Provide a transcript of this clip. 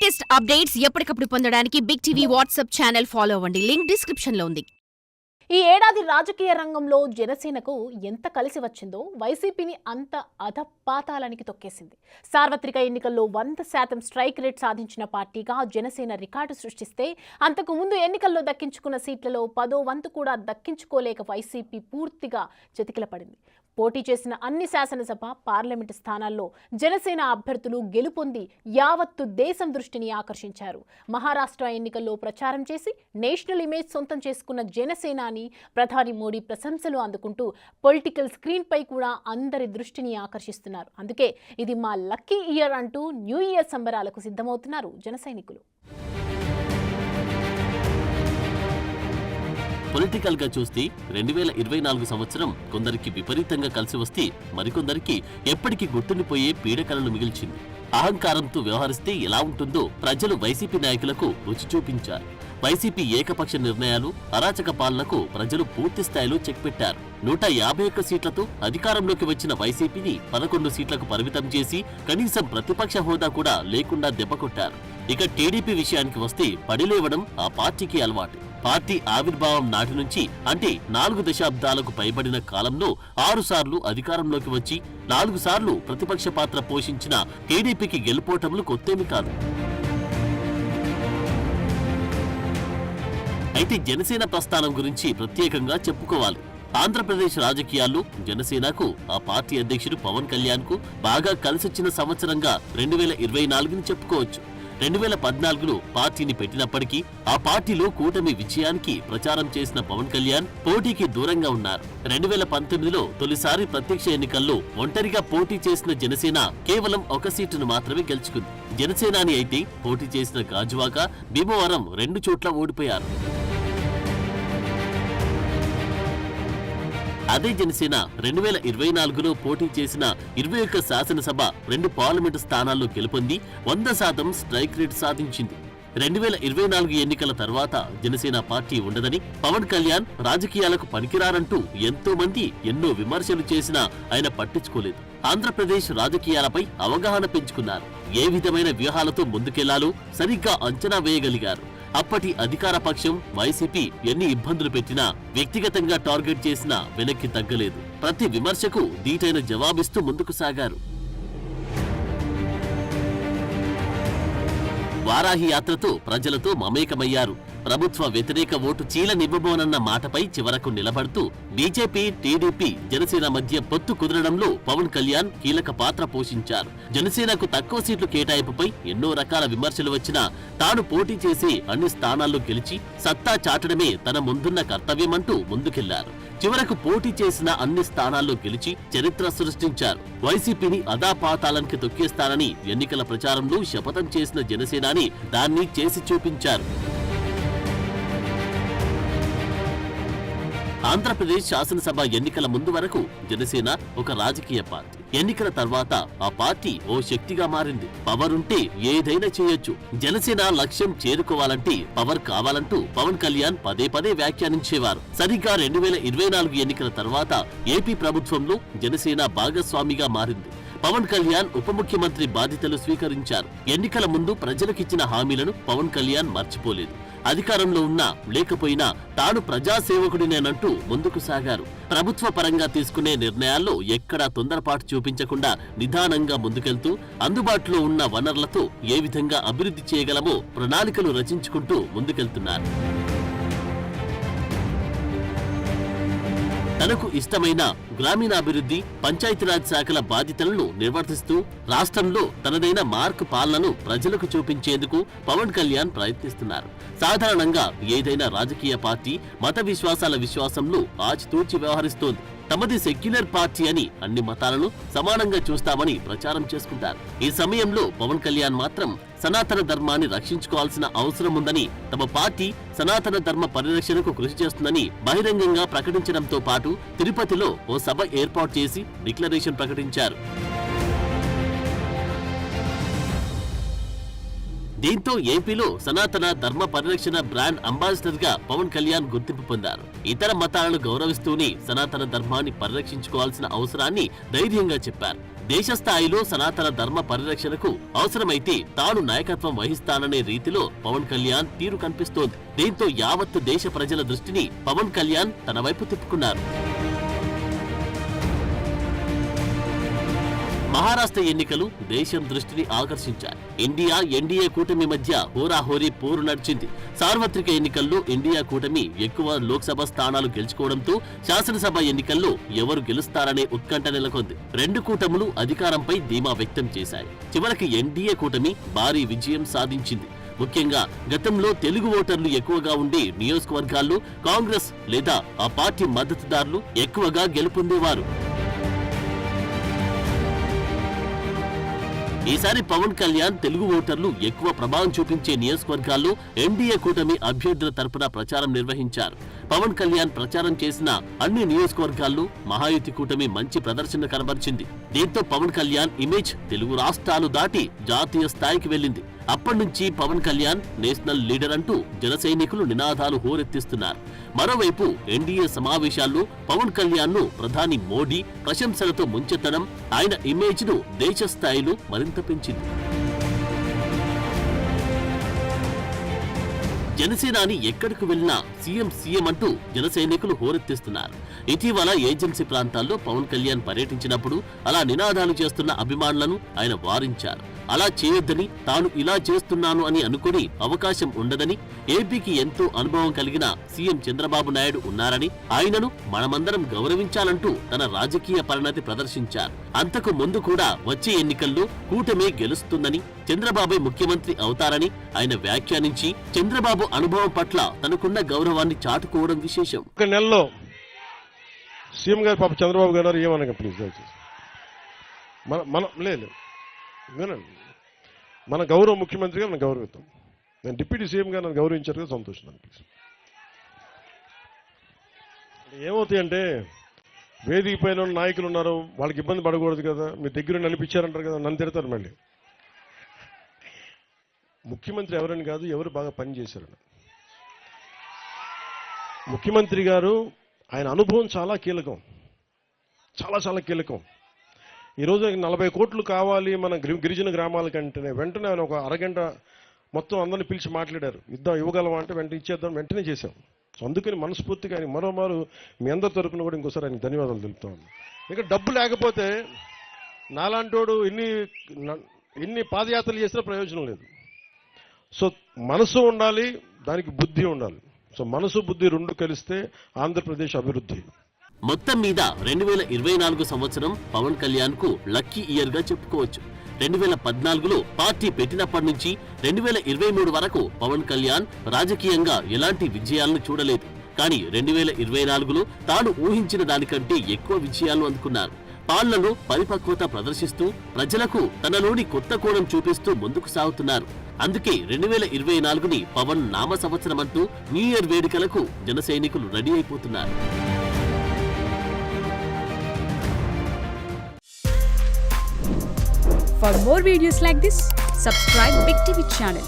Latest updates ఎప్పటికప్పుడు పొందడానికి big TV WhatsApp channel follow అవ్వండి. లింక్ డిస్క్రిప్షన్ లో ఉంది. ఈ ఏడాది రాజకీయ రంగంలో జనసేనకు ఎంత కలిసి వచ్చిందో వైసీపీని అంత అధపాతాళానికి తొక్కేసింది. సార్వత్రిక ఎన్నికల్లో 100% స్ట్రైక్ రేట్ సాధించిన పార్టీగా జనసేన రికార్డు సృష్టిస్తే అంతకు ముందు ఎన్నికల్లో దక్కించుకున్న సీట్లలో 10వ వంతు కూడా దక్కించుకోలేక వైసీపీ పూర్తిగా చతికిలపడింది. పోటీ చేసిన అన్ని శాసనసభ, పార్లమెంటు స్థానాల్లో జనసేన అభ్యర్థులు గెలుపొంది యావత్తు దేశం దృష్టిని ఆకర్షించారు. మహారాష్ట్ర ఎన్నికల్లో ప్రచారం చేసి నేషనల్ ఇమేజ్ సొంతం చేసుకున్న జనసేనాని ప్రధాని మోడీ ప్రశంసలు అందుకుంటూ పొలిటికల్ స్క్రీన్ పై కూడా అందరి దృష్టిని ఆకర్షిస్తున్నారు. అందుకే ఇది మా లక్కీ ఇయర్ అంటూ న్యూ ఇయర్ సంబరాలకు సిద్ధమవుతున్నారు జన సైనికులు. పొలిటికల్ గా చూస్తే 2024 సంవత్సరం కొందరికి విపరీతంగా కలిసి వస్తే మరికొందరికి ఎప్పటికీ గుర్తుండిపోయే పీడకలను మిగిల్చింది. అహంకారంతో వ్యవహరిస్తే ఎలా ఉంటుందో ప్రజలు వైసీపీ నాయకులకు రుచి చూపించారు. వైసీపీ ఏకపక్ష నిర్ణయాలు, అరాచక పాలనకు ప్రజలు పూర్తి స్థాయిలో చెక్ పెట్టారు. 151 సీట్లతో అధికారంలోకి వచ్చిన వైసీపీని 11 సీట్లకు పరిమితం చేసి కనీసం ప్రతిపక్ష హోదా కూడా లేకుండా దెబ్బకొట్టారు. ఇక టీడీపీ విషయానికి వస్తే పడిలేవడం ఆ పార్టీకి అలవాటు. పార్టీ ఆవిర్భావం నాటి నుంచి అంటే 4 దశాబ్దాలకు పైబడిన కాలంలో 6 సార్లు అధికారంలోకి వచ్చి 4 సార్లు ప్రతిపక్ష పాత్ర పోషించిన టీడీపీకి గెలుపోటములు కొత్తేమి కాదు. అయితే జనసేన ప్రస్థానం గురించి ప్రత్యేకంగా చెప్పుకోవాలి. ఆంధ్రప్రదేశ్ రాజకీయాల్లో జనసేనకు ఆ పార్టీ అధ్యక్షుడు పవన్ కళ్యాణ్ కు బాగా కలిసొచ్చిన సంవత్సరంగా 2024ని చెప్పుకోవచ్చు. 2014లో పార్టీని పెట్టినప్పటికీ ఆ పార్టీలో కూటమి విజయానికి ప్రచారం చేసిన పవన్ కళ్యాణ్ పోటీకి దూరంగా ఉన్నారు. 2019లో తొలిసారి ప్రత్యక్ష ఎన్నికల్లో ఒంటరిగా పోటీ చేసిన జనసేన కేవలం 1 సీటును మాత్రమే గెలుచుకుంది. జనసేనాని అయితే పోటీ చేసిన గాజువాక, భీమవరం 2 చోట్ల ఓడిపోయారు. అదే జనసేన 2024లో పోటీ చేసిన 21 శాసనసభ, 2 పార్లమెంటు స్థానాల్లో గెలుపొంది 100% స్ట్రైక్ రేట్ సాధించింది. 2024 ఎన్నికల తర్వాత జనసేన పార్టీ ఉండదని, పవన్ కళ్యాణ్ రాజకీయాలకు పనికిరారంటూ ఎంతో మంది ఎన్నో విమర్శలు చేసినా ఆయన పట్టించుకోలేదు. ఆంధ్రప్రదేశ్ రాజకీయాలపై అవగాహన పెంచుకున్నారు. ఏ విధమైన వ్యూహాలతో ముందుకెళ్లాలో సరిగ్గా అంచనా వేయగలిగారు. అప్పటి అధికార పక్షం వైసీపీ ఎన్ని ఇబ్బందులు పెట్టినా, వ్యక్తిగతంగా టార్గెట్ చేసినా వెనక్కి తగ్గలేదు. ప్రతి విమర్శకు దీటైన జవాబిస్తూ ముందుకు సాగారు. వారాహి యాత్రతో ప్రజలతో మమేకమయ్యారు. ప్రభుత్వ వ్యతిరేక ఓటు చీలనివ్వబోనన్న మాటపై చివరకు నిలబడుతూ బీజేపీ, టీడీపీ, జనసేన మధ్య పొత్తు కుదరడంలో పవన్ కళ్యాణ్ కీలక పాత్ర పోషించారు. జనసేనకు తక్కువ సీట్లు కేటాయింపుపై ఎన్నో రకాల విమర్శలు వచ్చినా తాను పోటీ చేసి అన్ని స్థానాల్లో గెలిచి సత్తా చాటడమే తన ముందున్న కర్తవ్యమంటూ ముందుకెళ్లారు. చివరకు పోటీ చేసిన అన్ని స్థానాల్లో గెలిచి చరిత్ర సృష్టించారు. వైసీపీని అదాపాతాళానికి తొక్కేస్తానని ఎన్నికల ప్రచారంలో శపథం చేసిన జనసేనాని దాన్ని చేసి చూపించారు. ఆంధ్రప్రదేశ్ శాసనసభ ఎన్నికల ముందు వరకు జనసేన ఒక రాజకీయ పార్టీ. ఎన్నికల తర్వాత ఆ పార్టీ ఓ శక్తిగా మారింది. పవర్ ఉంటే ఏదైనా చేయొచ్చు. జనసేన లక్ష్యం చేరుకోవాలంటే పవర్ కావాలంటూ పవన్ కళ్యాణ్ పదే పదే వ్యాఖ్యానించేవారు. సరిగ్గా 2024 ఎన్నికల తర్వాత ఏపీ ప్రభుత్వంలో జనసేన భాగస్వామిగా మారింది. పవన్ కళ్యాణ్ ఉప ముఖ్యమంత్రి బాధ్యతలు స్వీకరించారు. ఎన్నికల ముందు ప్రజలకిచ్చిన హామీలను పవన్ కళ్యాణ్ మర్చిపోలేదు. అధికారంలో ఉన్నా లేకపోయినా తాను ప్రజాసేవకుడినేనంటూ ముందుకు సాగారు. ప్రభుత్వ పరంగా తీసుకునే నిర్ణయాల్లో ఎక్కడా తొందరపాటు చూపించకుండా నిదానంగా ముందుకెళ్తూ అందుబాటులో ఉన్న వనరులతో ఏ విధంగా అభివృద్ధి చేయగలమో ప్రణాళికలు రచించుకుంటూ ముందుకెళ్తున్నారు. తనకు ఇష్టమైన గ్రామీణాభివృద్ధి, పంచాయతీరాజ్ శాఖల బాధ్యతలను నిర్వర్తిస్తూ రాష్ట్రంలో తనదైన మార్క్ పాలనను ప్రజలకు చూపించేందుకు పవన్ కళ్యాణ్ ప్రయత్నిస్తున్నారు. సాధారణంగా ఏదైనా రాజకీయ పార్టీ మత విశ్వాసాల విశ్వాసంలో ఆచితూచి వ్యవహరిస్తోంది. తమది సెక్యులర్ పార్టీ అని అన్ని మతాలను సమానంగా చూస్తామని ప్రచారం చేసుకుంటారు. ఈ సమయంలో పవన్ కళ్యాణ్ మాత్రం సనాతన ధర్మాన్ని రక్షించుకోవాల్సిన అవసరం ఉందని, తమ పార్టీ సనాతన ధర్మ పరిరక్షణకు కృషి చేస్తుందని బహిరంగంగా ప్రకటించడంతో పాటు తిరుపతిలో ఓ సభ ఏర్పాటు చేసి డిక్లరేషన్ ప్రకటించారు. దీంతో ఏపీలో సనాతన ధర్మ పరిరక్షణ బ్రాండ్ అంబాసిడర్ గా పవన్ కళ్యాణ్ గుర్తింపు పొందారు. ఇతర మతాలను గౌరవిస్తూనే సనాతన ధర్మాన్ని పరిరక్షించుకోవాల్సిన అవసరాన్ని ధైర్యంగా చెప్పారు. దేశ స్థాయిలో సనాతన ధర్మ పరిరక్షణకు అవసరమైతే తాను నాయకత్వం వహిస్తాననే రీతిలో పవన్ కళ్యాణ్ తీరు కనిపిస్తోంది. దీంతో యావత్తు దేశ ప్రజల దృష్టిని పవన్ కళ్యాణ్ తన వైపు తిప్పుకున్నారు. మహారాష్ట్ర ఎన్నికలు దేశం దృష్టిని ఆకర్షించాయి. ఇండియా ఎన్డీఏ కూటమి మధ్య హోరాహోరీ పోరు నడిచింది. సార్వత్రిక ఎన్నికల్లో ఇండియా కూటమి ఎక్కువ లోక్సభ స్థానాలు గెలుచుకోవడంతో శాసనసభ ఎన్నికల్లో ఎవరు గెలుస్తారనే ఉత్కంఠ నెలకొంది. రెండు కూటములు అధికారంపై ధీమా వ్యక్తం చేశాయి. చివరికి ఎన్డీఏ కూటమి భారీ విజయం సాధించింది. ముఖ్యంగా గతంలో తెలుగు ఓటర్లు ఎక్కువగా ఉండే నియోజకవర్గాల్లో కాంగ్రెస్ లేదా ఆ పార్టీ మద్దతుదారులు ఎక్కువగా గెలుపొందేవారు. ఈసారి పవన్ కళ్యాణ్ తెలుగు ఓటర్లు ఎక్కువ ప్రభావం చూపించే నియోజకవర్గాల్లో ఎన్డీఏ కూటమి అభ్యర్థుల తరపున ప్రచారం నిర్వహించారు. పవన్ కళ్యాణ్ ప్రచారం చేసిన అన్ని నియోజకవర్గాల్లో మహాయుతి కూటమి మంచి ప్రదర్శన కనబరిచింది. దీంతో పవన్ కళ్యాణ్ ఇమేజ్ తెలుగు రాష్ట్రాలు దాటి జాతీయ స్థాయికి వెళ్లింది. అప్పటి నుంచి పవన్ కళ్యాణ్ నేషనల్ లీడర్ అంటూ జన సైనికులు నినాదాలు హోరెత్తిస్తున్నారు. మరోవైపు ఎన్డీఏ సమావేశాల్లో పవన్ కళ్యాణ్ ను ప్రధాని మోడీ ప్రశంసలతో ముంచెత్తడం ఆయన ఇమేజ్ ను దేశ స్థాయిలో మరింత పెంచింది. జనసేనాని ఎక్కడికి వెళ్లినా సీఎం అంటూ జన సైనికులు హోరెత్తిస్తున్నారు. ఇటీవల ఏజెన్సీ ప్రాంతాల్లో పవన్ కళ్యాణ్ పర్యటించినప్పుడు అలా నినాదాలు చేస్తున్న అభిమానులను ఆయన వారించారు. అలా చేయొద్దని, తాను ఇలా చేస్తున్నాను అని అనుకుని అవకాశం ఉండదని, ఏపీకి ఎంతో అనుభవం కలిగిన సీఎం చంద్రబాబు నాయుడు ఉన్నారని, ఆయనను మనమందరం గౌరవించాలంటూ తన రాజకీయ పరిణతి ప్రదర్శించారు. అంతకు ముందు కూడా వచ్చే ఎన్నికల్లో కూటమే గెలుస్తుందని, చంద్రబాబే ముఖ్యమంత్రి అవుతారని ఆయన వ్యాఖ్యానించి చంద్రబాబు అనుభవం పట్ల తనకున్న గౌరవాన్ని చాటుకోవడం విశేషం. ఒక నెలలో సీఎం గారు పాప చంద్రబాబు గారు ఏమనగా ప్లీజ్ లేదు వినండి, మన గౌరవ ముఖ్యమంత్రిగా నన్ను గౌరవిద్దాం. నేను డిప్యూటీ సీఎం గారు నన్ను గౌరవించారు కదా, సంతోషం ప్లీజ్. ఏమవుతాయంటే వేదిక పైన నాయకులు ఉన్నారు, వాళ్ళకి ఇబ్బంది పడకూడదు కదా, మీ దగ్గర నడిపించారంటారు కదా, నన్ను తిడతారు మళ్ళీ. ముఖ్యమంత్రి ఎవరని కాదు, ఎవరు బాగా పనిచేశారని. ముఖ్యమంత్రి గారు ఆయన అనుభవం చాలా కీలకం, చాలా కీలకం. ఈరోజు 40 కోట్లు కావాలి మన గిరిజన గ్రామాలకంటేనే వెంటనే ఆయన ఒక అరగంట మొత్తం అందరిని పిలిచి మాట్లాడారు. ఇవ్వగలమా అంటే వెంటనే ఇచ్చేద్దాం, వెంటనే చేశాం. సో అందుకని మనస్ఫూర్తిగా ఆయన మరోమారు మీ అందరి తరపున కూడా ఇంకోసారి ఆయనకు ధన్యవాదాలు తెలుపుతాం. ఇక డబ్బు లేకపోతే నాలాంటోడు ఎన్ని పాదయాత్రలు చేసినా ప్రయోజనం లేదు. సో మనసు ఉండాలి, దానికి బుద్ధి ఉండాలి. సో మనసు బుద్ధి రెండు కలిస్తే ఆంధ్రప్రదేశ్ అభివృద్ధి. మొత్తం మీద 2024 సంవత్సరం పవన్ కళ్యాణ్ కు లక్కీ ఇయర్ గా చెప్పుకోవచ్చు. 2014లో పార్టీ పెట్టినప్పటి నుంచి 2023 వరకు పవన్ కళ్యాణ్ రాజకీయంగా ఎలాంటి విజయాలను చూడలేదు. కానీ 2024లో తాను ఊహించిన దానికంటే ఎక్కువ విజయాలను అందుకున్నారు. పాలనలో పరిపక్వత ప్రదర్శిస్తూ ప్రజలకు తనలోని కొత్త కోణం చూపిస్తూ ముందుకు సాగుతున్నారు. అందుకే 2024ని పవన్ నామ సంవత్సరమంటూ న్యూ ఇయర్ వేడుకలకు జన సైనికులు రెడీ అయిపోతున్నారు. For more videos like this, subscribe Big TV channel.